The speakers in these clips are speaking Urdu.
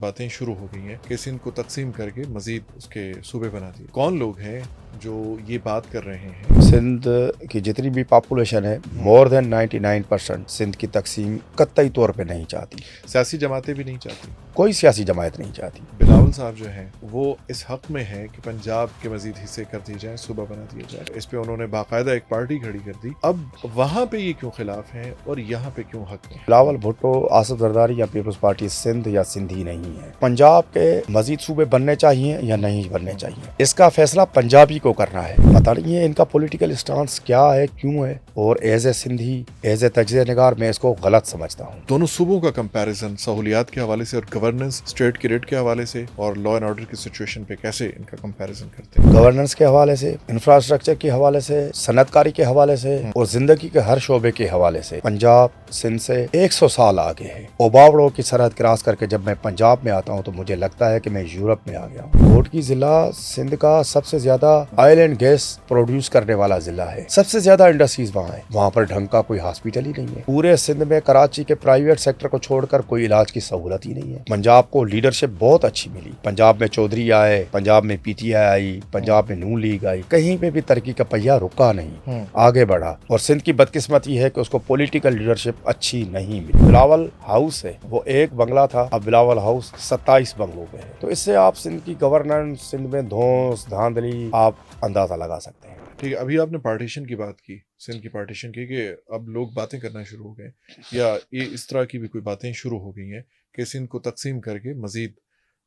باتیں شروع ہو گئی ہیں کہ سندھ کو تقسیم کر کے مزید اس کے صوبے بنا دیے۔ کون لوگ ہیں جو یہ بات کر رہے ہیں؟ سندھ کی جتنی بھی پاپولیشن ہے مور دین 99% سندھ کی تقسیم قطعی طور پہ نہیں چاہتی، سیاسی جماعتیں بھی نہیں چاہتی۔ کوئی سیاسی جماعت نہیں چاہتی۔ بلاول صاحب جو ہیں وہ اس حق میں ہیں کہ پنجاب کے مزید حصے کر دیے جائیں، صوبہ بنا دیا جائے۔ اس پہ انہوں نے باقاعدہ ایک پارٹی کھڑی کر دی۔ اب وہاں پہ یہ کیوں خلاف ہیں اور یہاں پہ کیوں حق ہیں؟ بلاول بھٹو آصف زرداری یا پیپلز پارٹی سندھ یا سندھی نہیں ہے۔ پنجاب کے مزید صوبے بننے چاہیے یا نہیں بننے چاہیے، اس کا فیصلہ پنجابی کو کرنا ہے۔ پتہ نہیں ہے ان کا پولیٹیکل اسٹانس کیا ہے، کیوں ہے، اور as a Sindhi, as a تجزیہ نگار میں اس کو غلط سمجھتا ہوں۔ دونوں صوبوں کا کمپیریزن سہولیات کے حوالے سے اور گورننس، اسٹیٹ کی ریٹ کے حوالے سے اور لا اینڈ آرڈر کی سچویشن پہ کیسے ان کا کمپیریزن کرتے ہیں؟ گورننس کے حوالے سے، انفراسٹرکچر کے حوالے سے، صنعت کاری کے حوالے سے اور زندگی کے ہر شعبے کے حوالے سے پنجاب سندھ سے 100 سال آگے ہے۔ اوباوڑو کی سرحد کراس کر کے جب میں پنجاب میں آتا ہوں تو مجھے لگتا ہے کہ میں یورپ میں آ گیا ہوں۔ کوٹکی ضلع سندھ کا سب سے زیادہ آئل اینڈ گیس پروڈیوس کرنے والا ضلع ہے، سب سے زیادہ انڈسٹریز وہاں ہے۔ وہاں پر ڈھنگ کا کوئی ہاسپٹل ہی نہیں ہے۔ پورے سندھ میں کراچی کے پرائیویٹ سیکٹر کو چھوڑ کر کوئی علاج کی سہولت ہی نہیں ہے۔ پنجاب کو لیڈرشپ بہت اچھی ملی، پنجاب میں چودھری آئے، پنجاب میں پی ٹی آئی آئی، پنجاب میں نون لیگ آئی، کہیں پہ بھی ترقی کا پہیہ رکا نہیں، آگے بڑھا۔ اور سندھ کی بدقسمتی ہے کہ اس کو پولیٹیکل لیڈرشپ اچھی نہیں ملی۔ بلاول ہاؤس ہے، وہ ایک بنگلہ تھا، اب بلاول ہاؤس 27 بنگلوں پہ ہے۔ تو اس سے آپ سندھ کی گورننس، سندھ میں دھونس دھاندلی آپ اندازہ لگا سکتے ہیں۔ ٹھیک ہے، ابھی آپ نے پارٹیشن کی بات کی، سندھ کی پارٹیشن کی، کہ اب لوگ باتیں کرنا شروع ہو گئے یا یہ اس طرح کی بھی کوئی باتیں شروع ہو گئی ہیں کہ سندھ کو تقسیم کر کے مزید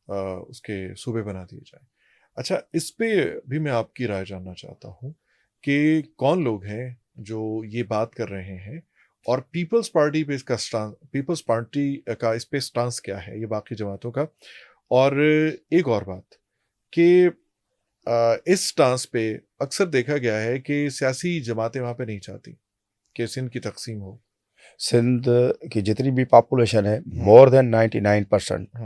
اس کے صوبے بنا دیے جائیں۔ اچھا، اس پہ بھی میں آپ کی رائے جاننا چاہتا ہوں کہ کون لوگ ہیں جو یہ بات کر رہے ہیں اور پیپلز پارٹی پہ پیپلز پارٹی کا اس پہ سٹانس کیا ہے، یہ باقی جماعتوں کا۔ اور ایک اور بات کہ اس سٹانس پہ اکثر دیکھا گیا ہے کہ سیاسی جماعتیں وہاں پہ نہیں چاہتی کہ سندھ کی تقسیم ہو۔ سندھ کی جتنی بھی پاپولیشن ہے مور دین 99%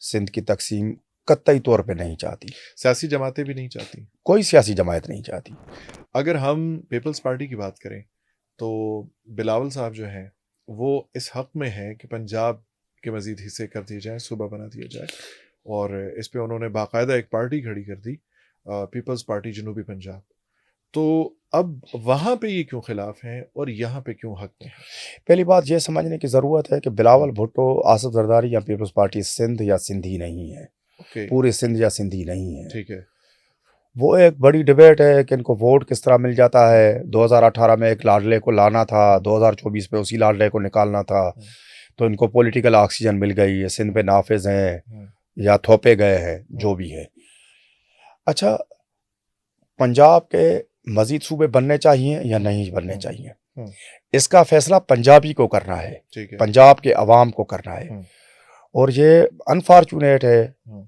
سندھ کی تقسیم قطعی طور پہ نہیں چاہتی، سیاسی جماعتیں بھی نہیں چاہتی۔ کوئی سیاسی جماعت نہیں چاہتی۔ اگر ہم پیپلز پارٹی کی بات کریں تو بلاول صاحب جو ہیں وہ اس حق میں ہیں کہ پنجاب کے مزید حصے کر دیے جائیں، صوبہ بنا دیا جائے، اور اس پہ انہوں نے باقاعدہ ایک پارٹی کھڑی کر دی، پیپلز پارٹی جنوبی پنجاب۔ تو اب وہاں پہ یہ کیوں خلاف ہیں اور یہاں پہ کیوں حق میں ہیں؟ پہلی بات یہ سمجھنے کی ضرورت ہے کہ بلاول بھٹو آصف زرداری یا پیپلز پارٹی سندھ یا سندھی نہیں ہے، پورے سندھ یا سندھی نہیں ہے۔ ٹھیک ہے، وہ ایک بڑی ڈیبیٹ ہے کہ ان کو ووٹ کس طرح مل جاتا ہے۔ 2018 میں ایک لاڈلے کو لانا تھا، 2024 میں اسی لاڈلے کو نکالنا تھا، تو ان کو پولیٹیکل آکسیجن مل گئی ہے، سندھ پہ نافذ ہیں یا تھوپے گئے ہیں، جو بھی ہے۔ اچھا، پنجاب کے مزید صوبے بننے چاہیے یا نہیں بننے چاہیے، اس کا فیصلہ پنجابی کو کرنا ہے، پنجاب کے عوام کو کرنا ہے۔ اور یہ انفارچونیٹ ہے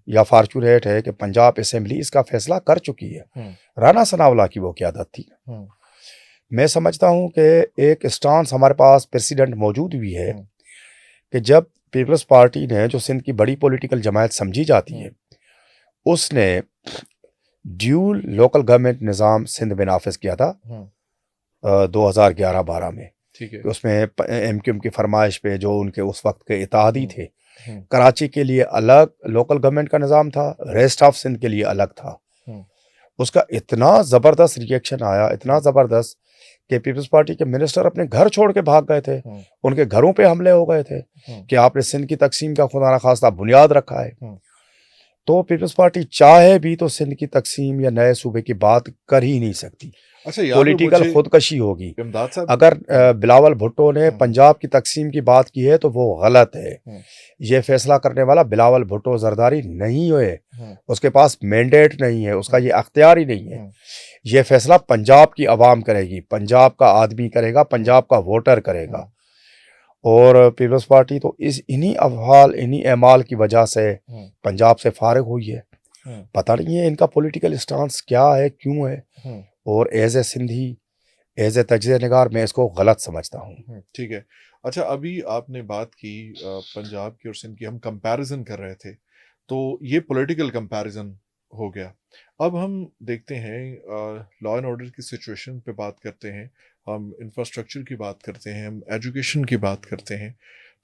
یا فارچونیٹ ہے کہ پنجاب اسمبلی اس کا فیصلہ کر چکی ہے۔ رانا ثناءاللہ کی وہ قیادت تھی۔ میں سمجھتا ہوں کہ ایک اسٹانس ہمارے پاس پریسیڈنٹ موجود بھی ہے کہ جب پیپلز پارٹی نے، جو سندھ کی بڑی پولیٹیکل جماعت سمجھی جاتی ہے، اس نے ڈیول لوکل گورنمنٹ نظام سندھ میں نافذ کیا تھا 2011-12 میں۔ اس میں ایم کیو ایم کی فرمائش پہ جو ان کے اس وقت کے اتحادی تھے، کراچی کے لیے الگ لوکل گورنمنٹ کا نظام تھا، ریسٹ آف سندھ کے لیے الگ تھا۔ اس کا اتنا زبردست ریئیکشن آیا، اتنا زبردست کہ پیپلز پارٹی کے منسٹر اپنے گھر چھوڑ کے بھاگ گئے تھے، ان کے گھروں پہ حملے ہو گئے تھے کہ آپ نے سندھ کی تقسیم کا خدا نخواستہ بنیاد رکھا ہے۔ تو پیپلز پارٹی چاہے بھی تو سندھ کی تقسیم یا نئے صوبے کی بات کر ہی نہیں سکتی، پولیٹیکل خودکشی ہوگی۔ اگر بلاول بھٹو نے پنجاب کی تقسیم کی بات کی ہے تو وہ غلط ہے۔ یہ فیصلہ کرنے والا بلاول بھٹو زرداری نہیں ہوئے، اس کے پاس مینڈیٹ نہیں ہے، اس کا یہ اختیار ہی نہیں ہے۔ یہ فیصلہ پنجاب کی عوام کرے گی، پنجاب کا آدمی کرے گا، پنجاب کا ووٹر کرے گا۔ اور پیپلز پارٹی تو انہی افعال، انہی اعمال کی وجہ سے پنجاب سے فارغ ہوئی ہے۔ پتہ نہیں ہے ان کا پولیٹیکل اسٹانس کیا ہے، کیوں ہے، اور as a Sindhi, as a تجزیہ نگار میں اس کو غلط سمجھتا ہوں۔ ٹھیک ہے، اچھا، ابھی آپ نے بات کی پنجاب کی اور سندھ کی، ہم کمپیریزن کر رہے تھے، تو یہ پولیٹیکل کمپیریزن ہو گیا۔ اب ہم دیکھتے ہیں لا اینڈ آرڈر کی سچویشن پہ بات کرتے ہیں، ہم انفراسٹرکچر کی بات کرتے ہیں، ہم ایجوکیشن کی بات کرتے ہیں،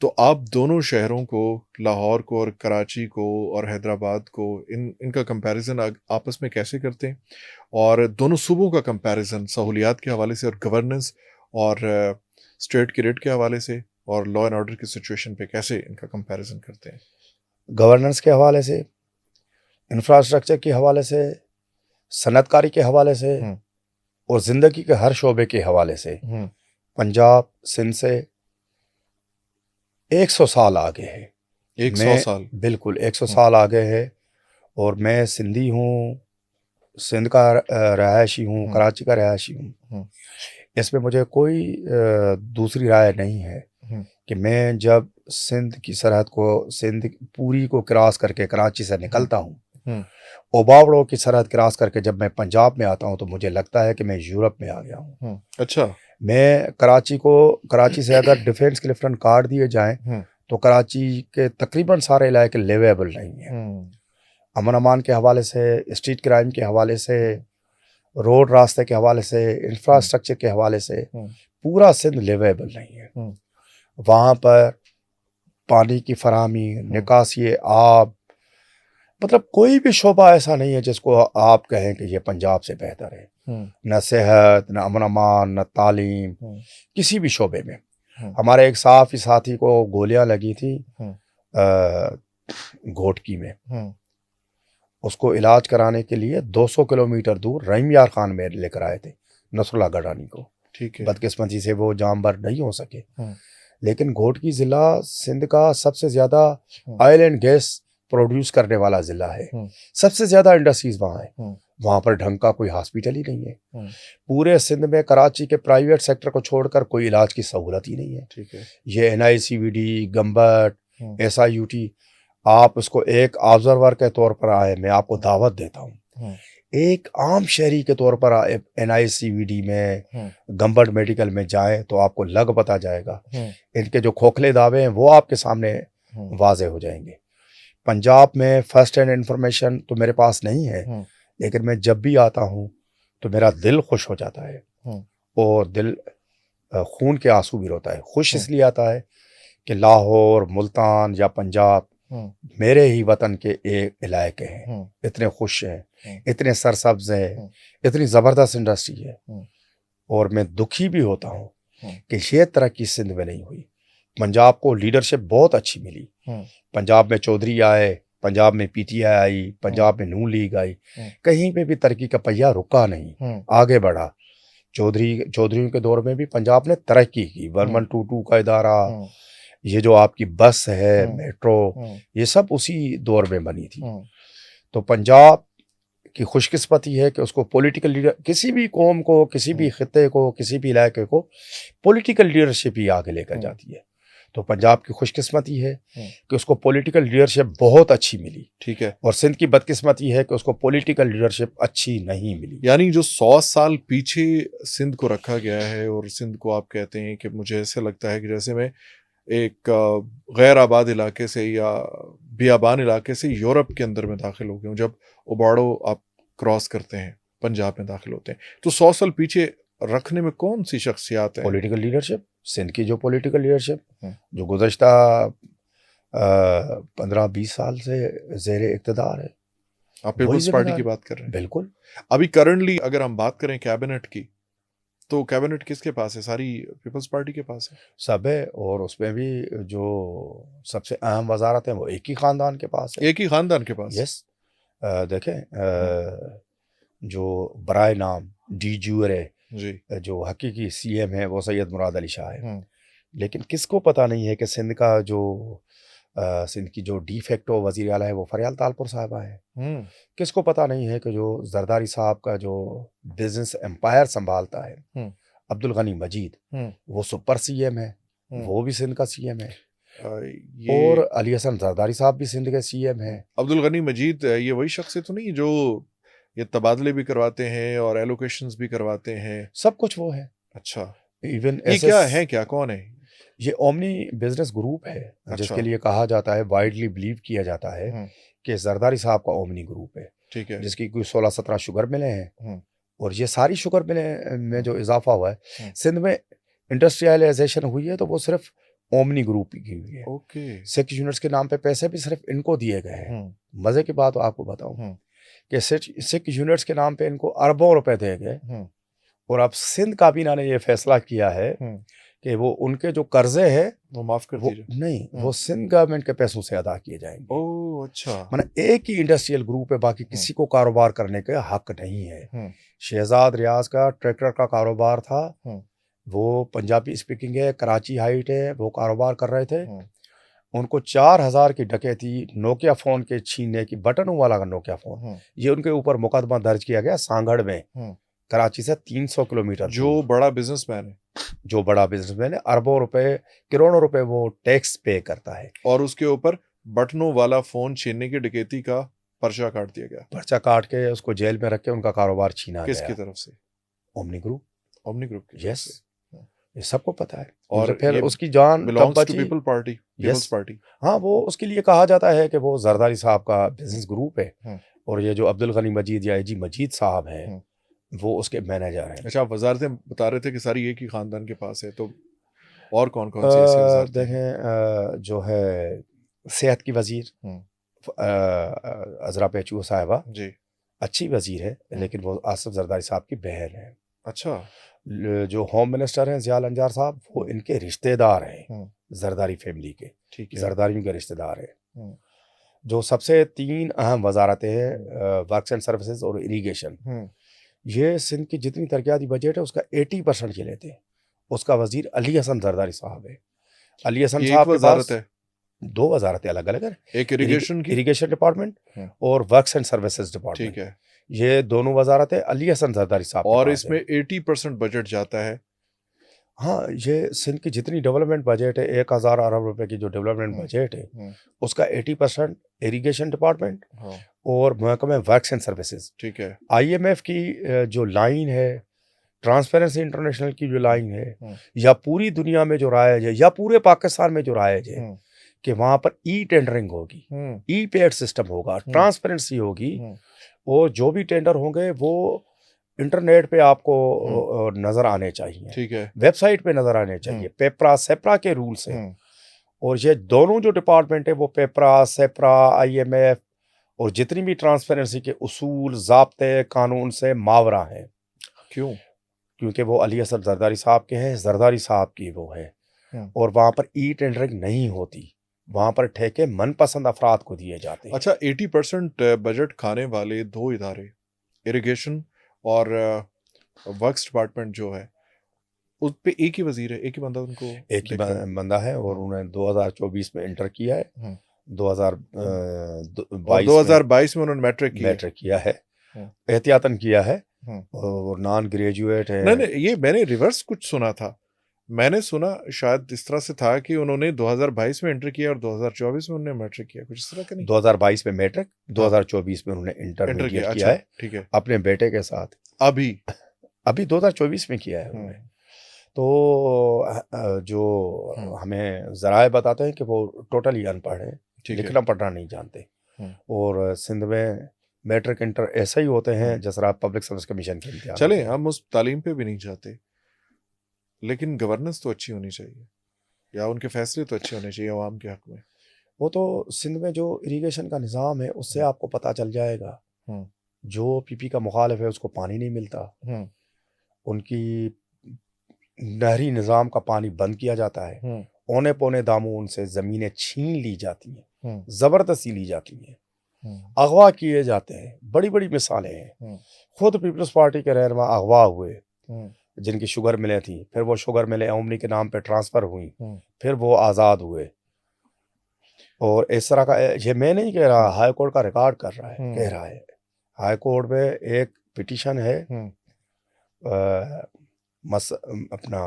تو آپ دونوں شہروں کو، لاہور کو اور کراچی کو اور حیدرآباد کو، ان کا کمپیریزن آپس میں کیسے کرتے ہیں؟ اور دونوں صوبوں کا کمپیریزن سہولیات کے حوالے سے اور گورننس اور اسٹیٹ کی ریٹ کے حوالے سے اور لا اینڈ آرڈر کی سچویشن پہ کیسے ان کا کمپیریزن کرتے ہیں؟ گورننس کے حوالے سے، انفراسٹرکچر کے حوالے سے، صنعت کاری کے حوالے سے اور زندگی کے ہر شعبے کے حوالے سے پنجاب سندھ سے 100 سال آگے ہے. 100 سال؟ بالکل 100 سال آگے ہے. اور میں سندھی ہوں، سندھ کا رہائشی ہوں، کراچی کا رہائشی ہوں. اس میں مجھے کوئی دوسری رائے نہیں ہے کہ میں جب سندھ کی سرحد کو، سندھ پوری کو کراس کر کے کراچی سے نکلتا ہوں، اوباوڑوں کی سرحد کراس کر کے جب میں پنجاب میں آتا ہوں تو مجھے لگتا ہے کہ میں یورپ میں آ گیا ہوں. اچھا. میں کراچی سے اگر ڈیفینس کلفٹن کارڈ دیے جائیں تو کراچی کے تقریباً سارے علاقے لیویبل نہیں ہیں. امن امان کے حوالے سے، اسٹریٹ کرائم کے حوالے سے، روڈ راستے کے حوالے سے، انفراسٹرکچر کے حوالے سے پورا سندھ لیویبل نہیں ہے. وہاں پر پانی کی فراہمی، نکاسی آب، مطلب کوئی بھی شعبہ ایسا نہیں ہے جس کو آپ کہیں کہ یہ پنجاب سے بہتر ہے. نہ صحت، نہ امن امان، نہ تعلیم، کسی بھی شعبے میں. ہمارے ایک صحافی ساتھی کو گولیاں لگی تھی گھوٹکی میں. اس کو علاج کرانے کے لیے 200 کلومیٹر دور رحیم یار خان میں لے کر آئے تھے نصر اللہ گڈانی کو. بدقسمتی سے وہ جام بر نہیں ہو سکے. لیکن گھوٹکی ضلع سندھ کا سب سے زیادہ آئل اینڈ گیس پروڈیوس کرنے والا ضلع ہے. سب سے زیادہ انڈسٹریز وہاں ہیں. وہاں پر ڈھنگ کا کوئی ہاسپٹل ہی نہیں ہے. پورے سندھ میں کراچی کے پرائیویٹ سیکٹر کو چھوڑ کر کوئی علاج کی سہولت ہی نہیں ہے. یہ NICVD، گمبٹ، SIUT، آپ اس کو ایک آبزرور کے طور پر آئے، میں آپ کو دعوت دیتا ہوں. ایک عام شہری کے طور پر NICVD میں، گمبٹ میڈیکل میں جائیں تو آپ کو لگ پتا جائے گا. ان کے جو کھوکھلے دعوے ہیں وہ آپ کے سامنے واضح ہو جائیں گے. پنجاب میں فرسٹ ہینڈ انفارمیشن تو میرے پاس نہیں ہے، لیکن میں جب بھی آتا ہوں تو میرا دل خوش ہو جاتا ہے اور دل خون کے آنسو بھی روتا ہے. خوش اس لیے آتا ہے کہ لاہور، ملتان یا پنجاب میرے ہی وطن کے ایک علاقے ہیں، اتنے خوش ہیں، اتنے سرسبز ہیں، اتنی زبردست انڈسٹری ہے. اور میں دکھی بھی ہوتا ہوں کہ یہ ترقی سندھ میں نہیں ہوئی. پنجاب کو لیڈرشپ بہت اچھی ملی. پنجاب میں چودھری آئے، پنجاب میں PTI آئی، پنجاب میں نون لیگ آئی. کہیں پہ بھی ترقی کا پہیہ رکا نہیں، آگے بڑھا. چودھریوں کے دور میں بھی پنجاب نے ترقی کی. 1122 کا ادارہ، یہ جو آپ کی بس ہے، میٹرو، یہ سب اسی دور میں بنی تھی. تو پنجاب کی خوش قسمتی ہے کہ اس کو پولیٹیکل لیڈر، کسی بھی قوم کو، کسی بھی خطے کو، کسی بھی علاقے کو پولیٹیکل لیڈرشپ ہی آگے لے کر جاتی ہے. تو پنجاب کی خوش قسمتی ہے کہ اس کو پولیٹیکل لیڈرشپ بہت اچھی ملی. ٹھیک ہے. اور سندھ کی بدقسمتی ہے کہ اس کو پولیٹیکل لیڈرشپ اچھی نہیں ملی. یعنی جو 100 سال پیچھے سندھ کو رکھا گیا ہے، اور سندھ کو آپ کہتے ہیں کہ مجھے ایسے لگتا ہے کہ جیسے میں ایک غیر آباد علاقے سے یا بیابان علاقے سے یورپ کے اندر میں داخل ہو گیا ہوں. جب اوباڑو آپ کراس کرتے ہیں، پنجاب میں داخل ہوتے ہیں، تو 100 سال پیچھے رکھنے میں کون سی شخصیات ہیں؟ پولیٹیکل لیڈرشپ، سندھ کی جو پولیٹیکل لیڈرشپ جو گزشتہ 15-20 سال سے زیر اقتدار ہے. آپ پیپلز پارٹی کی بات کر رہے ہیں؟ بالکل. ابھی کرنٹلی اگر ہم بات کریں کیبنٹ کی، تو کیبنٹ کس کے پاس ہے؟ ساری پیپلز پارٹی کے پاس ہے. سب ہے، اور اس میں بھی جو سب سے اہم وزارت ہیں وہ ایک ہی خاندان کے پاس ہے. ایک ہی خاندان کے پاس. یس. دیکھیں جو برائے نام ڈی جیورے جی، جو حقیقی CM ہے وہ سید مراد علی شاہ ہے. لیکن کس کو پتہ نہیں ہے کہ سندھ کی جو ڈی فیکٹو وزیر اعلیٰ ہے وہ فریال تالپور صاحبہ ہے. کس کو پتہ نہیں ہے کہ جو زرداری صاحب کا جو بزنس امپائر سنبھالتا ہے عبدالغنی مجید، وہ سپر CM ہے، وہ بھی سندھ کا CM ہے. اور علی حسن زرداری صاحب بھی سندھ کے CM ہیں. عبدالغنی مجید یہ وہی شخص تو نہیں جو یہ تبادلے بھی کرواتے ہیں اور ایلوکیشنز بھی کرواتے ہیں؟ سب کچھ وہ ہے. اچھا. ایون یہ کیا ہے، کیا کون ہے؟ یہ اومنی بزنس گروپ ہے جس کے لیے کہا جاتا ہے، وائڈلی بلیو کیا جاتا ہے کہ زرداری صاحب کا اومنی گروپ ہے. ٹھیک ہے. جس کی کوئی 16-17 شوگر ملیں ہیں، اور یہ ساری شوگر ملیں میں جو اضافہ ہوا ہے سندھ میں انڈسٹریلائزیشن ہوئی ہے تو وہ صرف اومنی گروپ کی ہوئی ہے. اوکے. سکھ یونٹس کے نام پہ پیسے بھی صرف ان کو دیے گئے ہیں. ہوں. مزے کی بات آپ کو بتاؤں ہوں. کہ سکھ یونٹس کے نام پہ ان کو اربوں روپے دے گئے. ہوں. اور اب سندھ کابینہ نے یہ فیصلہ کیا ہے ہوں. کہ وہ ان کے جو قرضے ہیں وہ معاف کر وہ دیجیے. نہیں وہ سندھ گورنمنٹ کے پیسوں سے ادا کیے جائیں گے. اوہ اچھا. مطلب ایک ہی انڈسٹریل گروپ ہے, باقی کسی کو کاروبار کرنے کا حق نہیں ہے. ہوں. شہزاد ریاض کا ٹریکٹر کا کاروبار تھا, ہوں. وہ پنجابی اسپیکنگ ہے, کراچی ہائٹ ہے, وہ کاروبار کر رہے تھے. ہوں. ان کو 4,000 کی ڈکیتی نوکیا فون کے چھیننے کی, بٹنوں والا کا نوکیا فون, ہوں. یہ ان کے اوپر مقدمہ درج کیا گیا سانگڑ میں, ہوں. کراچی سے 300 کلومیٹر جو بڑا بزنس مین ہے, جو بڑا بزنس مین ہے, اربوں روپے کروڑوں روپے وہ ٹیکس پے کرتا ہے. اور اس کے اوپر بٹنوں والا فون چھیننے کی ڈکیتی کا پرچہ کاٹ دیا گیا. پرچہ کاٹ کے اس کو جیل میں رکھ کے ان کا کاروبار چھینا کس گیا. کی طرف سے؟ Omni group. اومنی گروپ کی طرف یس, سے. یہ سب کو پتا ہے. اور پھر یہ اس کی جان کب belongs to بچی. people party, people's party. ہاں, وہ اس کے لیے کہا جاتا ہے کہ وہ زرداری صاحب کا بزنس گروپ ہے, ہوں. اور یہ جو عبدالغنی مجید یا جی مجید صاحب ہیں ہوں. وہ اس کے مینیجر ہیں. اچھا, آپ وزارتیں بتا رہے تھے کہ ساری ایک ہی خاندان کے پاس ہے, تو اور کون کون سی ایسی وزارتیں ہیں؟ دیکھیں, جو ہے صحت کی وزیر عذرا پیچو صاحبہ, جی اچھی وزیر ہے, لیکن وہ آصف زرداری صاحب کی بہن ہے. اچھا. جو ہوم منسٹر ہیں ضیاء الانجار صاحب, وہ ان کے رشتہ دار ہیں, زرداری فیملی کے, ٹھیک ہے. زرداریوں کے رشتہ دار ہیں. جو سب سے 3 اہم وزارتیں ہیں, ورکس اینڈ سروسز اور اریگیشن, یہ سندھ کی جتنی ترقیاتی بجٹ ہے اس کا 80% یہ لیتے ہیں. اس کا وزیر علی حسن زرداری صاحب ہے. علی حسن یہ صاحب ایک کے پاس وزارت ہے, 2 وزارتیں الگ الگ ہیں, ایک اریگیشن کی, اریگیشن ڈپارٹمنٹ اور ورکس اینڈ سروسز ڈپارٹمنٹ. ٹھیک ہے. یہ دونوں وزارتیں علی حسن زرداری صاحب کے اور پاس اس میں 80% بجٹ جاتا ہے. ہاں, یہ سندھ کی جتنی ڈیولپمنٹ بجٹ ہے, 1,000 ارب روپے کی جو ڈیولپمنٹ بجٹ ہے, اس کا 80% اریگیشن ڈپارٹمنٹ اور محکمہ ورکس اینڈ سروسز. ٹھیک ہے. IMF کی جو لائن ہے, ٹرانسپیرنسی انٹرنیشنل کی جو لائن ہے, یا پوری دنیا میں جو رائج ہے, یا پورے پاکستان میں جو رائج ہے, کہ وہاں پر ای ٹینڈرنگ ہوگی, ای پیڈ سسٹم ہوگا, ٹرانسپیرنسی ہوگی, اور جو بھی ٹینڈر ہوں گے وہ انٹرنیٹ پہ آپ کو نظر آنے چاہیے. ٹھیک ہے. ویب سائٹ پہ نظر آنے چاہیے, پیپرا سیپرا کے رولز ہیں. اور یہ دونوں جو ڈپارٹمنٹ ہے, وہ پیپرا سیپرا IMF اور جتنی بھی ٹرانسپیرنسی کے اصول ضابطے قانون سے ماورا ہیں. کیوں؟ کیونکہ وہ علی حسن زرداری صاحب کے ہیں, زرداری صاحب کی وہ ہے, اور وہاں پر ای ٹینڈرنگ نہیں ہوتی, وہاں پر ٹھیکے من پسند افراد کو دیے جاتے ہیں. اچھا, 80% بجٹ کھانے والے 2 ادارے, اریگیشن اور ورکس ڈپارٹمنٹ جو ہے, اس پہ ایک ہی وزیر ہے, ایک ہی بندہ ان کو ایک ہی بندہ ہے, اور انہوں نے 2024 میں انٹر کیا ہے, 2022 میں انہوں نے میٹرک کیا ہے, احتیاطاً کیا ہے, اور نان گریجویٹ ہے. نہیں, یہ میں نے ریورس کچھ سنا تھا. میں نے سنا شاید اس طرح سے تھا کہ انہوں نے 2022 میں انٹر کیا اور 2024 میں انہوں نے میٹرک کیا, کچھ اس طرح کا نہیں. 2022 میں میٹرک, 2024 میں انہوں نے انٹرمیڈیٹ کیا ہے. ٹھیک ہے. اپنے بیٹے کے ساتھ ابھی 2024 میں کیا ہے انہوں نے. تو جو ہمیں ذرائع بتاتے ہیں کہ وہ ٹوٹلی ان پڑھ ہیں, لکھنا پڑھنا نہیں جانتے, اور سندھ میں میٹرک انٹر ایسے ہی ہوتے ہیں جس طرح پبلک سروس کمیشن کے امتحان. چلیں, ہم اس تعلیم پہ بھی نہیں جاتے, لیکن گورننس تو اچھی ہونی چاہیے, یا ان کے فیصلے تو اچھے ہونے چاہیے عوام کے حق میں. وہ تو سندھ میں جو اریگیشن کا نظام ہے اس سے آپ کو پتہ چل جائے گا. جو PP کا مخالف ہے اس کو پانی نہیں ملتا, ان کی نہری نظام کا پانی بند کیا جاتا ہے, اونے پونے داموں ان سے زمینیں چھین لی جاتی ہیں, زبردستی لی جاتی ہیں, اغوا کیے جاتے ہیں. بڑی بڑی مثالیں ہیں. خود پیپلز پارٹی کے رہنما اغوا ہوئے, جن کی شوگر ملیں تھیں, پھر وہ شوگر ملیں اومنی کے نام پہ ٹرانسفر ہوئیں, پھر وہ آزاد ہوئے. اور اس طرح کا, یہ میں نہیں کہہ رہا, ہائی کورٹ کا ریکارڈ کر رہا ہے, کہہ رہا ہے. ہائی کورٹ میں ایک پٹیشن ہے اپنا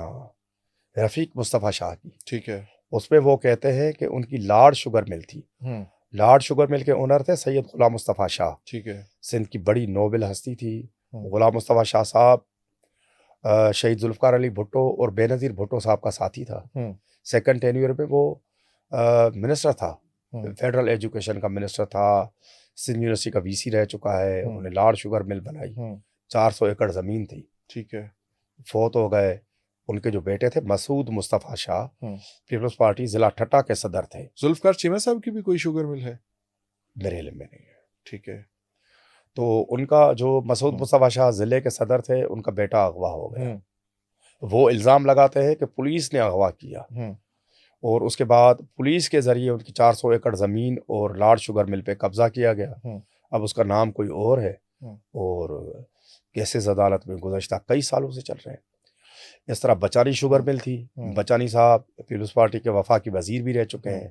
رفیق مصطفیٰ شاہ کی. ٹھیک ہے. اس پہ وہ کہتے ہیں کہ ان کی لارڈ شوگر مل تھی. لارڈ شوگر مل کے اونر تھے سید غلام مصطفیٰ شاہ. ٹھیک ہے. سندھ کی بڑی نوبل ہستی تھی. غلام مصطفیٰ شاہ صاحب شہید ذوالفقار علی بھٹو اور بے نظیر بھٹو صاحب کا ساتھی تھا. سیکنڈ ٹینیور میں وہ منسٹر تھا, فیڈرل ایجوکیشن کا منسٹر تھا, سندھ یونیورسٹی کا VC رہ چکا ہے. انہوں نے لارڈ شوگر مل بنائی, 400 ایکڑ زمین تھی. ٹھیک ہے. فوت ہو گئے. ان کے جو بیٹے تھے مسعود مصطفیٰ شاہ ہوں۔ پیپلز پارٹی ضلع ٹھٹا کے صدر تھے. ذوالفقار چیمہ صاحب کی بھی کوئی شوگر مل ہے؟ میرے علم میں نہیں ہے. ٹھیک ہے. تو ان کا جو مسعود ہوں۔ مصطفیٰ شاہ ضلع کے صدر تھے ان کا بیٹا اغوا ہو گیا. ہوں۔ وہ الزام لگاتے ہیں کہ پولیس نے اغوا کیا ہوں۔ اور اس کے بعد پولیس کے ذریعے ان کی 400 ایکڑ زمین اور لارڈ شوگر مل پہ قبضہ کیا گیا. ہوں۔ اب اس کا نام کوئی اور ہے ہوں۔ اور کیسز عدالت میں گزشتہ کئی سالوں سے چل رہے ہیں. اس طرح بچانی شوگر مل تھی. ہوں۔ بچانی صاحب پیپلز پارٹی کے وفاقی وزیر بھی رہ چکے ہیں.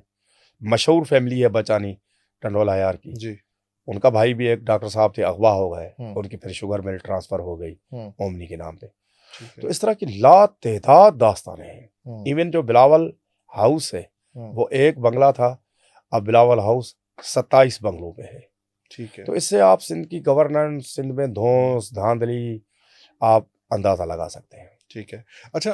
مشہور فیملی ہے بچانی ٹنڈول عیار کی. جی. ان کا بھائی بھی ایک ڈاکٹر صاحب تھے اغوا ہو گئے. ہوں۔ ان کی پھر شوگر مل ٹرانسفر ہو گئی ہوں۔ اومنی کے نام پہ. ٹھیک ہے. تو اس طرح کی لا تعداد داستانیں ہیں. ہوں۔ ایون جو بلاول ہاؤس ہے ہوں۔ وہ ایک بنگلہ تھا, اب بلاول ہاؤس 27 بنگلوں پہ ہے. ٹھیک ہے. تو اس سے آپ سندھ کی گورننس, سندھ میں دھونس دھاندلی آپ اندازہ لگا سکتے ہیں. ٹھیک ہے. اچھا